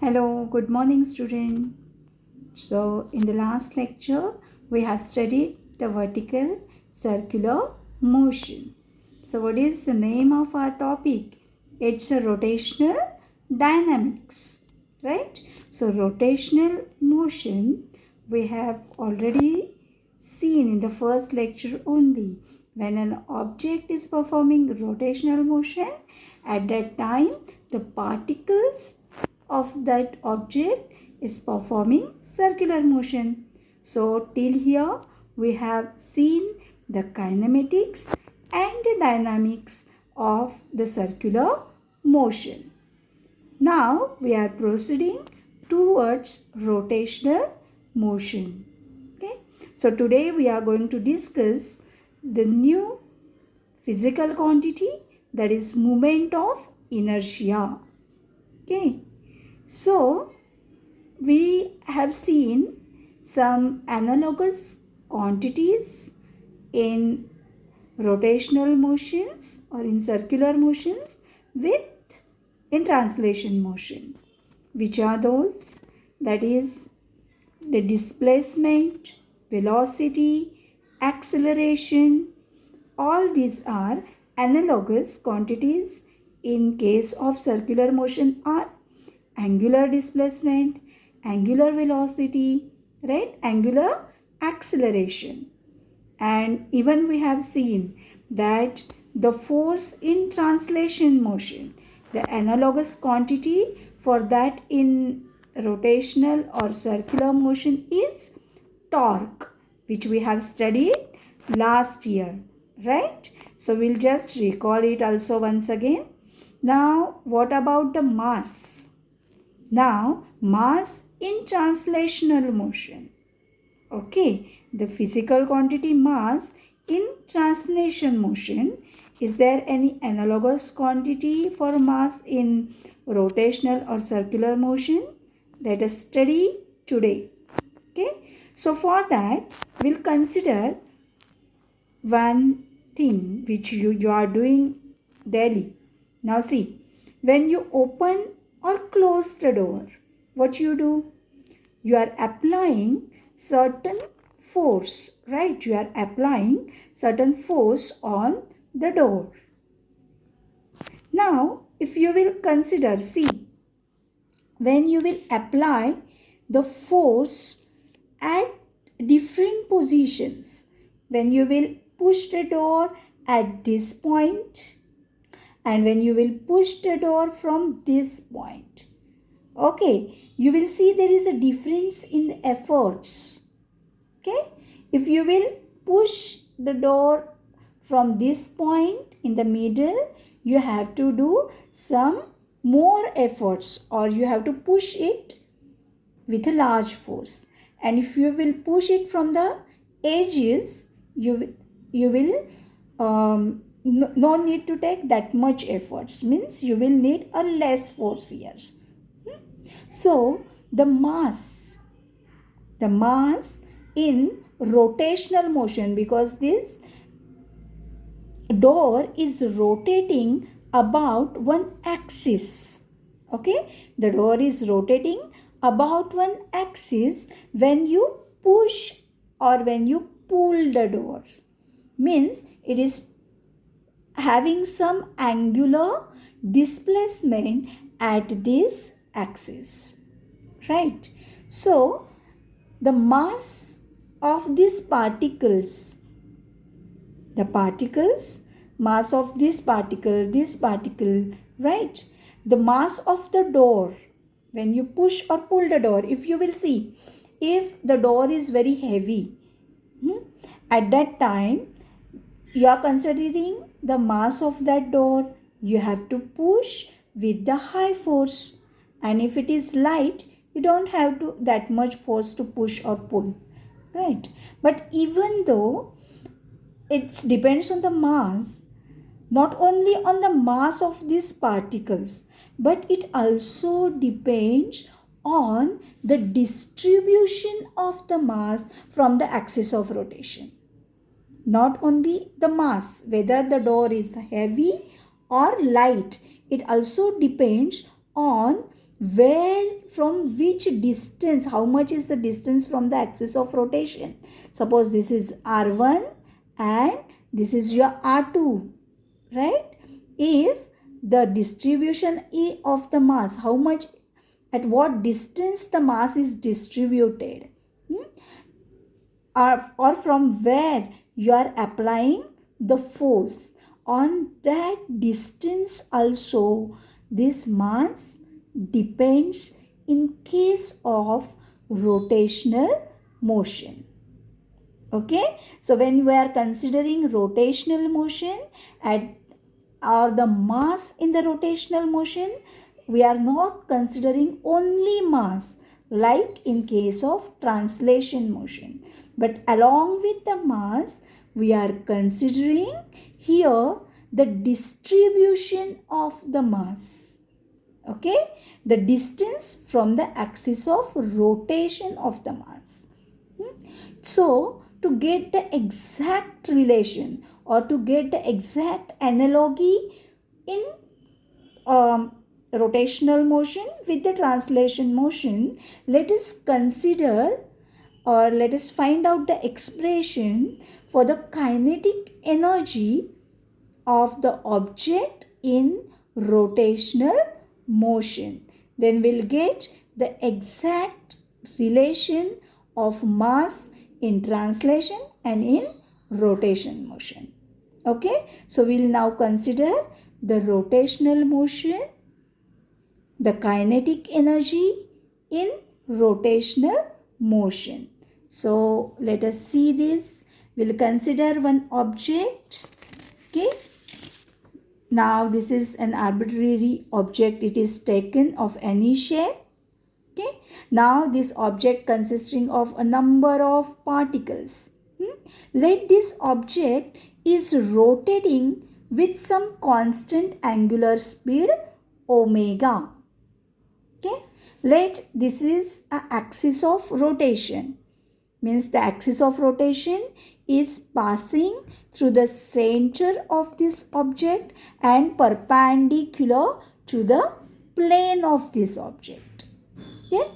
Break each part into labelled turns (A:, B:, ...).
A: Hello, good morning, student. So, in the last lecture, we have studied the vertical circular motion. So, what is the name of our topic? It's a rotational dynamics, right? So, rotational motion we have already seen in the first lecture only. When an object is performing rotational motion, at that time the particles of that object is performing circular motion. So till here we have seen the kinematics and the dynamics of the circular motion. Now we are proceeding towards rotational motion. Okay. So today we are going to discuss the new physical quantity, that is moment of inertia. Okay. So we have seen some analogous quantities in rotational motions or in circular motions with in translation motion. Which are those? That is the displacement, velocity, acceleration. All these are analogous quantities. In case of circular motion are angular displacement, angular velocity, right? Angular acceleration. And even we have seen that the force in translation motion, the analogous quantity for that in rotational or circular motion is torque, which we have studied last year, right? So we'll just recall it also once again. Now, what about the mass? Now, mass in translational motion. Okay, the physical quantity mass in translation motion. Is there any analogous quantity for mass in rotational or circular motion? Let us study today. Okay, so for that we'll consider one thing which you are doing daily. Now see, when you open or close the door, what you do? You are applying certain force, right? You are applying certain force on the door. Now, if you will consider, see, when you will apply the force at different positions, when you will push the door at this point and when you will push the door from this point, okay, you will see there is a difference in the efforts. Okay, if you will push the door from this point in the middle, you have to do some more efforts, or you have to push it with a large force. And if you will push it from the edges, you will no need to take that much efforts, means you will need a less force here. So the mass in rotational motion, because this door is rotating about one axis. Okay, the door is rotating about one axis when you push or when you pull the door, means it is having some angular displacement at this axis, right? So the mass of these particles, the particles, mass of this particle, right? The mass of the door, when you push or pull the door, if you will see, if the door is very heavy, at that time you are considering the mass of that door, you have to push with the high force. And if it is light, you don't have to that much force to push or pull, right? But even though it depends on the mass, not only on the mass of these particles, but it also depends on the distribution of the mass from the axis of rotation. Not only the mass, whether the door is heavy or light, it also depends on from which distance, how much is the distance from the axis of rotation. Suppose this is r1 and this is your r2, right? If the distribution of the mass, how much, at what distance the mass is distributed, or from where you are applying the force, on that distance also this mass depends in case of rotational motion. Okay, so when we are considering rotational motion or the mass in the rotational motion, we are not considering only mass like in case of translation motion, but along with the mass we are considering here the distribution of the mass. Okay, the distance from the axis of rotation of the mass. So to get the exact relation or to get the exact analogy in rotational motion with the translation motion, let us consider or let us find out the expression for the kinetic energy of the object in rotational motion. Then we'll get the exact relation of mass in translation and in rotation motion. Okay, so we'll now consider the rotational motion, the kinetic energy in rotational motion. So let us see this. We'll consider one object. Okay, now this is an arbitrary object. It is taken of any shape. Okay, now this object consisting of a number of particles. Let this object is rotating with some constant angular speed omega. Okay, let this is an axis of rotation, means the axis of rotation is passing through the center of this object and perpendicular to the plane of this object. Okay,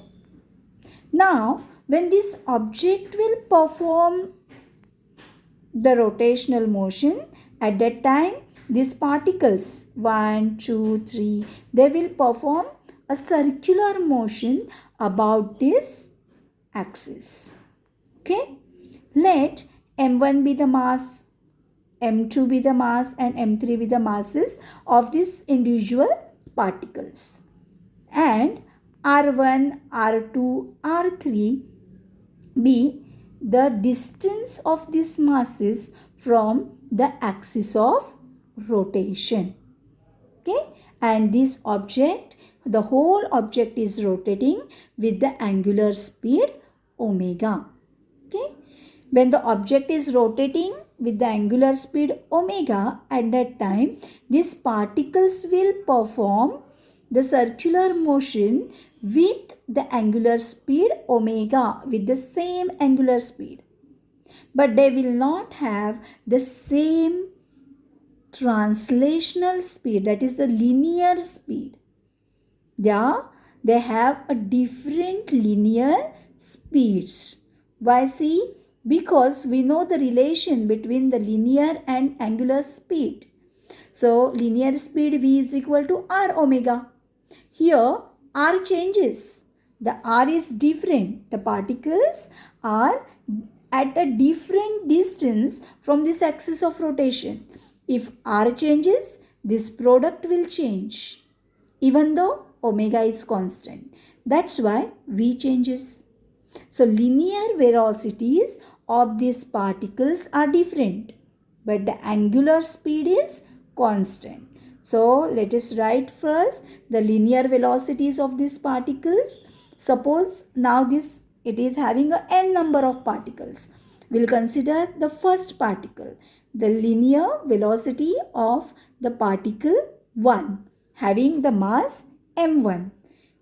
A: now when this object will perform the rotational motion, at that time these particles 1, 2, 3, they will perform a circular motion about this axis. Okay, let m1 be the mass, m2 be the mass and m3 be the masses of these individual particles, and r1, r2, r3 be the distance of these masses from the axis of rotation. Okay, and this object, the whole object is rotating with the angular speed omega. Okay, when the object is rotating with the angular speed omega, at that time these particles will perform the circular motion with the angular speed omega, with the same angular speed, but they will not have the same translational speed, that is the linear speed. Yeah, they have a different linear speeds. Why? See, because we know the relation between the linear and angular speed. So linear speed v is equal to r omega. Here r changes. The r is different. The particles are at a different distance from this axis of rotation. If r changes, this product will change, even though omega is constant. That's why v changes. So linear velocities of these particles are different, but the angular speed is constant. So let us write first the linear velocities of these particles. Suppose now it is having a n number of particles. We'll consider the first particle, the linear velocity of the particle 1 having the mass m1.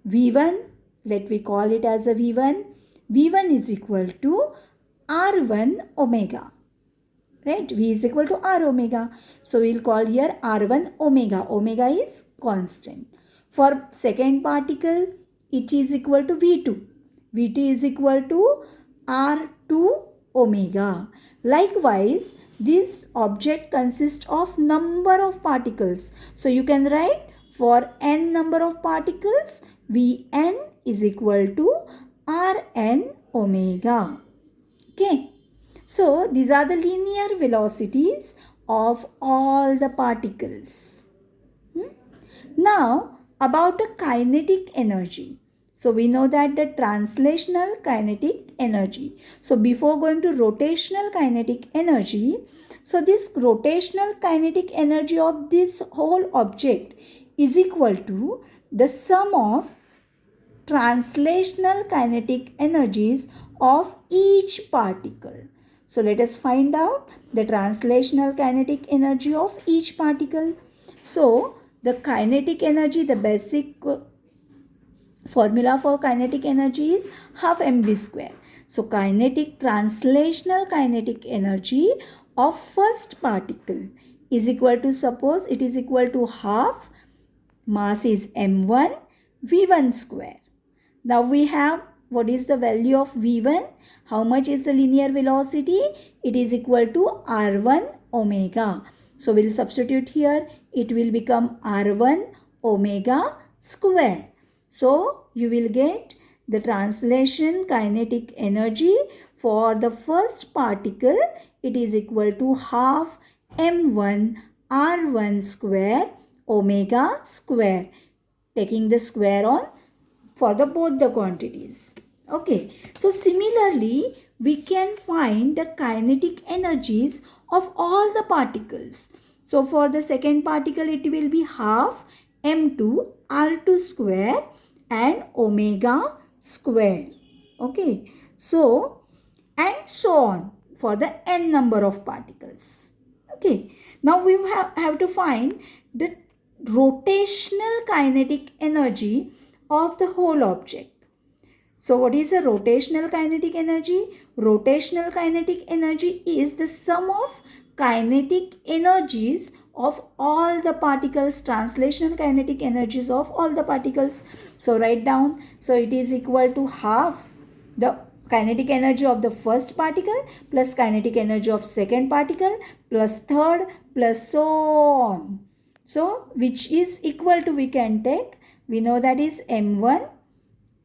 A: v1, let we call it as a v1. v1 is equal to r1 omega. Right? V is equal to r omega. So we'll call here r1 omega. Omega is constant. For second particle, it is equal to V2. V2 is equal to R2 omega. Likewise, this object consists of number of particles. So you can write for n number of particles, Vn is equal to Rn omega. Okay. So these are the linear velocities of all the particles. Now about the kinetic energy. So we know that the translational kinetic energy. So before going to rotational kinetic energy, so this rotational kinetic energy of this whole object is equal to the sum of translational kinetic energies of each particle. So let us find out the translational kinetic energy of each particle. So the kinetic energy, the basic formula for kinetic energy is half mv square. So kinetic translational kinetic energy of first particle is equal to, suppose it is equal to half, mass is m1, v1 square. Now we have, what is the value of v1? How much is the linear velocity? It is equal to r1 omega. So we'll substitute here. It will become r1 omega square. So you will get the translation kinetic energy for the first particle. It is equal to half m1 r1 square omega square. Taking the square on for the both the quantities. Okay. So similarly, we can find the kinetic energies of all the particles. So for the second particle, it will be half m2 r2 square and omega square. Okay. So, and so on for the n number of particles. Okay. Now we have to find the rotational kinetic energy of the whole object. So what is a rotational kinetic energy? Rotational kinetic energy is the sum of kinetic energies of all the particles, translational kinetic energies of all the particles. So write down. So it is equal to half the kinetic energy of the first particle plus kinetic energy of second particle plus third plus so on. So which is equal to, we can take, we know that is m1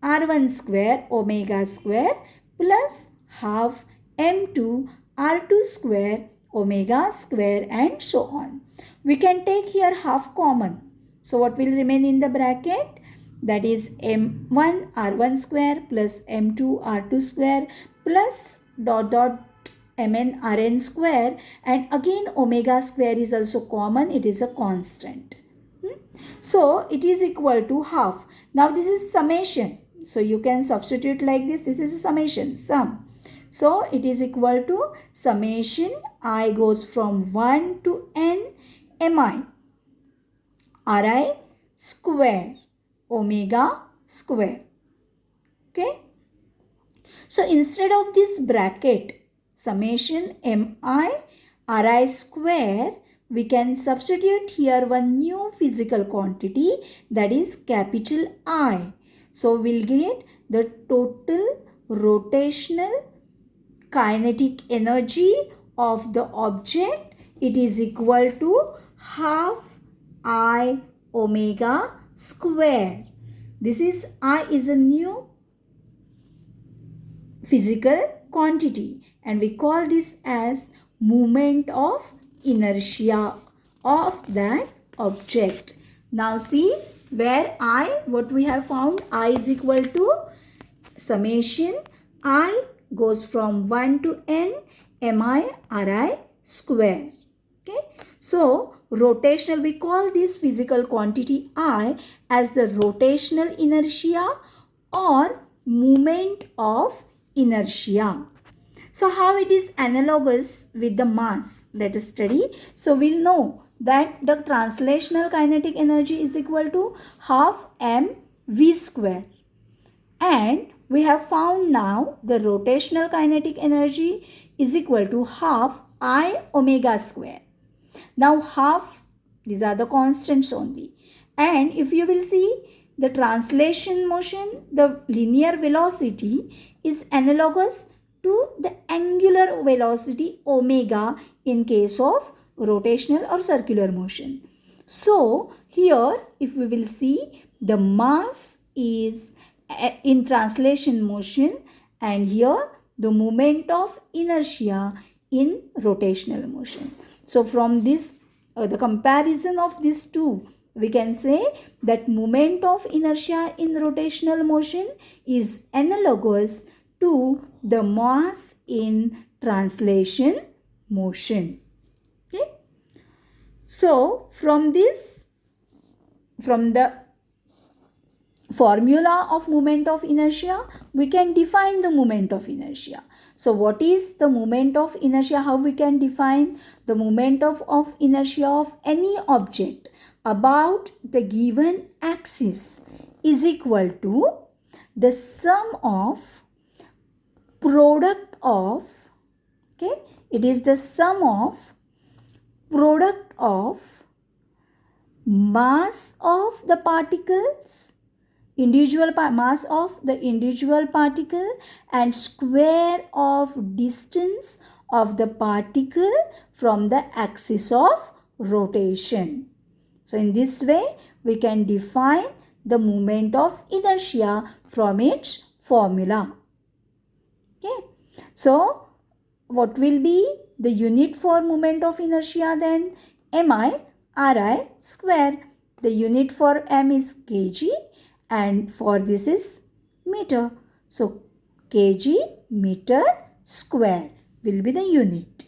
A: r1 square omega square plus half m2 r2 square omega square and so on. We can take here half common. So what will remain in the bracket? That is m1 r1 square plus m2 r2 square plus dot dot mn rn square, and again omega square is also common. It is a constant. So it is equal to half. Now this is summation. So you can substitute like this. This is a summation, sum. So it is equal to summation I goes from 1 to n mi ri square omega square. Okay. So instead of this bracket summation mi ri square, we can substitute here one new physical quantity, that is capital I. So we'll get the total rotational kinetic energy of the object. It is equal to half I omega square. This is I is a new physical quantity, and we call this as moment of inertia of that object. Now see where I, what we have found, I is equal to summation I goes from 1 to n mi ri square. Okay. So rotational, we call this physical quantity I as the rotational inertia or moment of inertia. So how it is analogous with the mass? Let us study. So we'll know that the translational kinetic energy is equal to half m v square, and we have found now the rotational kinetic energy is equal to half I omega square. Now half, these are the constants only, And if you will see the translation motion, the linear velocity is analogous to the angular velocity omega in case of rotational or circular motion. So here if we will see, the mass is in translation motion, and here the moment of inertia in rotational motion. So from this the comparison of these two, we can say that moment of inertia in rotational motion is analogous to the mass in translation motion. Okay. So from the formula of moment of inertia, we can define the moment of inertia. So what is the moment of inertia? How we can define the moment of inertia of any object about the given axis is equal to the sum of product of, okay, it is the sum of product of mass of the particles, mass of the individual particle, and square of distance of the particle from the axis of rotation. So in this way we can define the moment of inertia from its formula. Okay. So what will be the unit for moment of inertia then? Mi Ri square. The unit for m is kg, and for this is meter. So kg meter square will be the unit.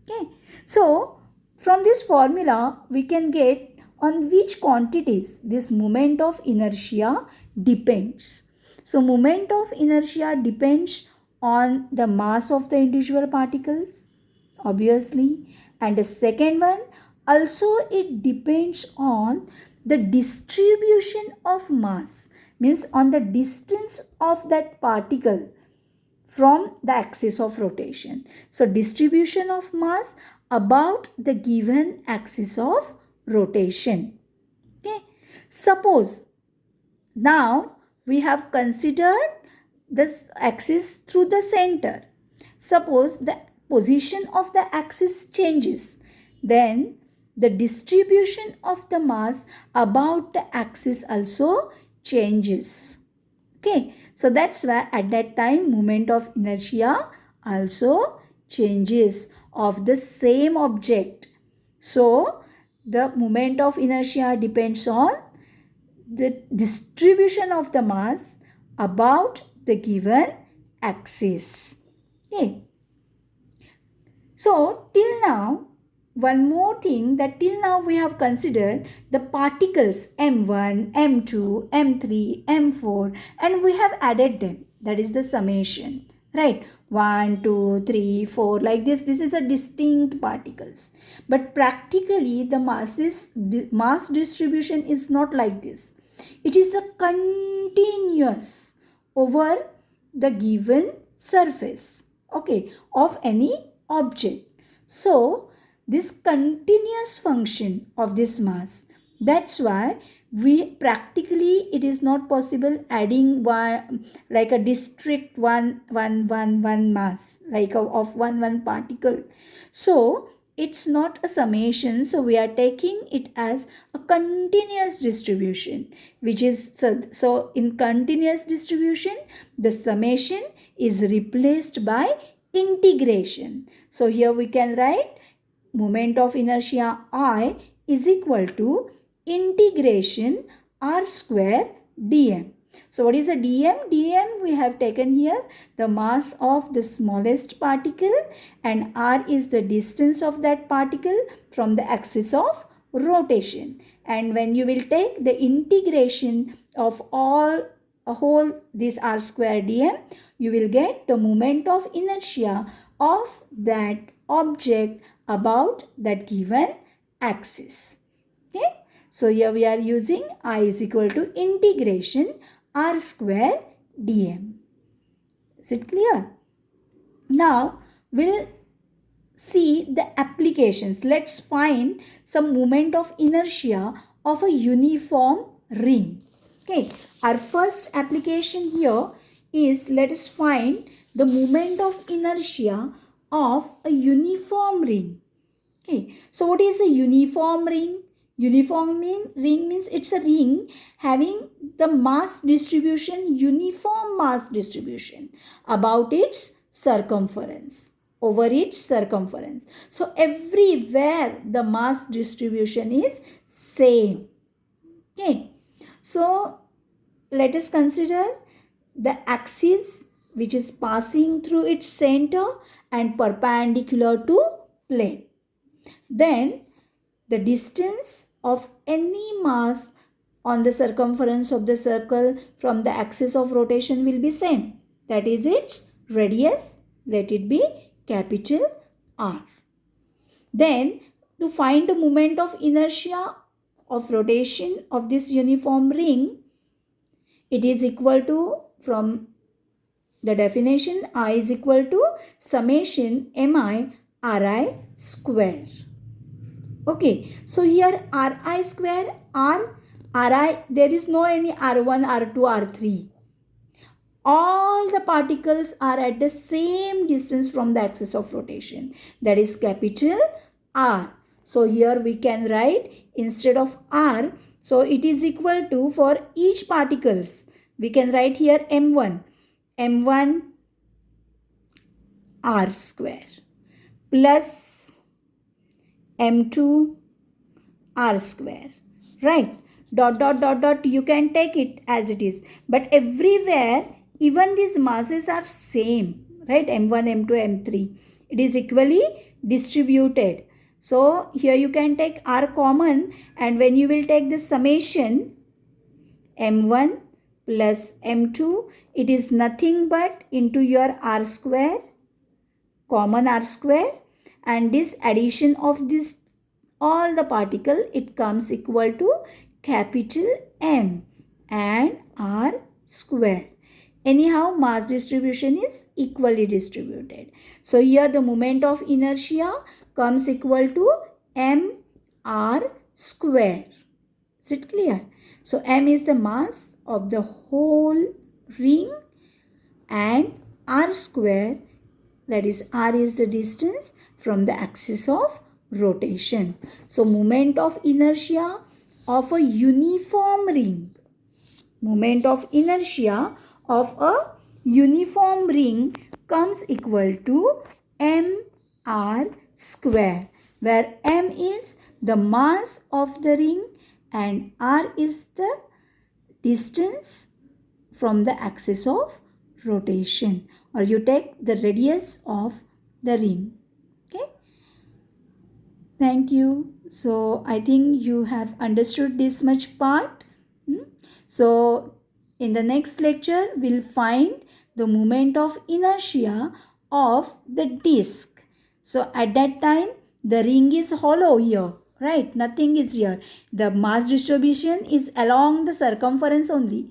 A: Okay. So from this formula we can get on which quantities this moment of inertia depends. So moment of inertia depends on the mass of the individual particles, obviously, and the second one also it depends on the distribution of mass, means on the distance of that particle from the axis of rotation. So distribution of mass about the given axis of rotation. Okay. Suppose now we have considered this axis through the center. Suppose the position of the axis changes, then the distribution of the mass about the axis also changes. Okay, so that's why at that time moment of inertia also changes of the same object. So the moment of inertia depends on the distribution of the mass about the given axis. Okay. So till now, one more thing, that till now we have considered the particles m1, m2, m3, m4, and we have added them. That is the summation, right? 1, 2, 3, 4, like this. This is a distinct particles. But practically the mass distribution is not like this. It is a continuous over the given surface, okay, of any object. So this continuous function of this mass, that's why we practically it is not possible adding one like a distinct one mass like of one particle. So it's not a summation, so we are taking it as a continuous distribution, which is so in continuous distribution the summation is replaced by integration. So here we can write moment of inertia I is equal to integration r square dm. So what is a dm? Dm we have taken here the mass of the smallest particle, and r is the distance of that particle from the axis of rotation. And when you will take the integration of all a whole this r square dm, you will get the moment of inertia of that object about that given axis. Okay. So here we are using I is equal to integration r square dm. Is it clear? Now we'll see the applications. Let's find some moment of inertia of a uniform ring. Okay, our first application here is, let us find the moment of inertia of a uniform ring. Okay, so what is a uniform ring? Uniform ring means it's a ring having the mass distribution, uniform mass distribution about its circumference, over its circumference. So everywhere the mass distribution is same. Okay, so let us consider the axis which is passing through its center and perpendicular to plane. Then the distance of any mass on the circumference of the circle from the axis of rotation will be same. That is its radius. Let it be capital R. Then to find the moment of inertia of rotation of this uniform ring, it is equal to, from the definition, I is equal to summation mi Ri square. Okay, so here Ri square, Ri, there is no any R1, R2, R3. All the particles are at the same distance from the axis of rotation. That is capital R. So here we can write, instead of R, so it is equal to, for each particles, we can write here M1 R square plus M2 R square, right? Dot dot dot dot, you can take it as it is, but everywhere even these masses are same, right? M1, M2, M3, it is equally distributed. So here you can take R common, and when you will take the summation M1 plus M2, it is nothing but into your R square, common R square, and this addition of this all the particle, it comes equal to capital M and R square. Anyhow, mass distribution is equally distributed. So here the moment of inertia comes equal to M R square. Is it clear? So M is the mass of the whole ring and R square, that is R is the distance from the axis of rotation. So moment of inertia of a uniform ring, moment of inertia of a uniform ring comes equal to mr square, where m is the mass of the ring and r is the distance from the axis of rotation, or you take the radius of the ring. Okay, thank you. So I think you have understood this much part. So in the next lecture, we'll find the moment of inertia of the disc. So at that time, the ring is hollow here, right? Nothing is here. The mass distribution is along the circumference only.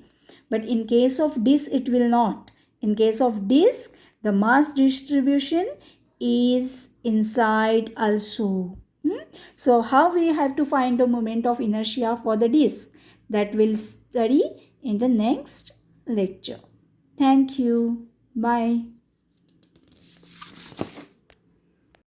A: But in case of disc, it will not. In case of disc, the mass distribution is inside also. So how we have to find the moment of inertia for the disc? That we'll study in the next lecture. Thank you. Bye.